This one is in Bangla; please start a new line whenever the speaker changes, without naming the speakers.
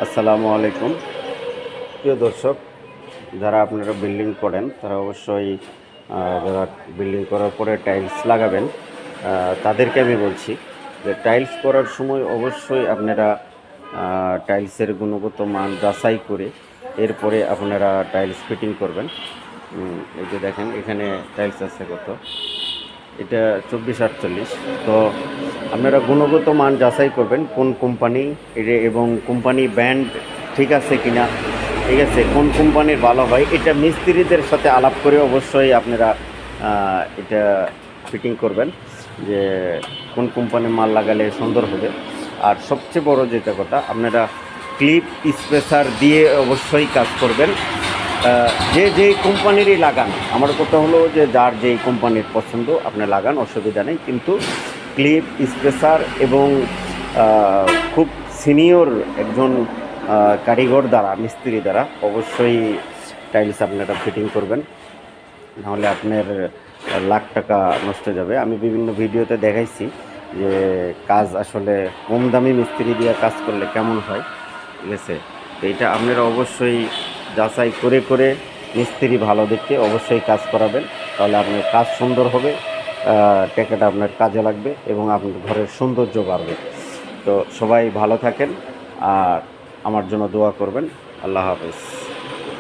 আসসালামু আলাইকুম প্রিয় দর্শক, যারা আপনারা বিল্ডিং করেন তারা অবশ্যই যারা বিল্ডিং করার পরে টাইলস লাগাবেন তাদেরকে আমি বলছি যে টাইলস করার সময় অবশ্যই আপনারা টাইলসের গুণগত মান যাচাই করে এরপরে আপনারা টাইলস ফিটিং করবেন। এই যে দেখেন এখানে টাইলস আছে কত, এটা 2448। তো আপনারা গুণগত মান যাচাই করবেন কোন কোম্পানি এবং কোম্পানি ব্র্যান্ড ঠিক আছে কিনা, ঠিক আছে কোন কোম্পানির ভালো হয় এটা মিস্ত্রিদের সাথে আলাপ করে অবশ্যই আপনারা এটা ফিটিং করবেন যে কোন কোম্পানির মাল লাগালে সুন্দর হবে। আর সবচেয়ে বড় যেটা কথা, আপনারা ক্লিপ স্পেসার দিয়ে অবশ্যই কাজ করবেন। যে যেই কোম্পানিরই লাগান, আমার কথা হলো যে যার যেই কোম্পানির পছন্দ আপনি লাগান, অসুবিধা নেই, কিন্তু ক্লিপ স্পেসার এবং খুব সিনিয়র একজন কারিগর দ্বারা, মিস্ত্রি দ্বারা অবশ্যই টাইলস আপনারা ফিটিং করবেন, নাহলে আপনার লাখ টাকা নষ্ট যাবে। আমি বিভিন্ন ভিডিওতে দেখাইছি যে কাজ আসলে কম দামি মিস্ত্রি দিয়ে কাজ করলে কেমন হয়, ঠিক আছে। তো এটা আপনারা অবশ্যই যাচাই করে করে মিস্ত্রি ভালো দেখে অবশ্যই কাজ করাবেন, তাহলে আপনার কাজ সুন্দর হবে, টাকাটা আপনার কাজে লাগবে এবং আপনার ঘরের সৌন্দর্য বাড়বে। তো সবাই ভালো থাকেন আর আমার জন্য দোয়া করবেন। আল্লাহ হাফেজ।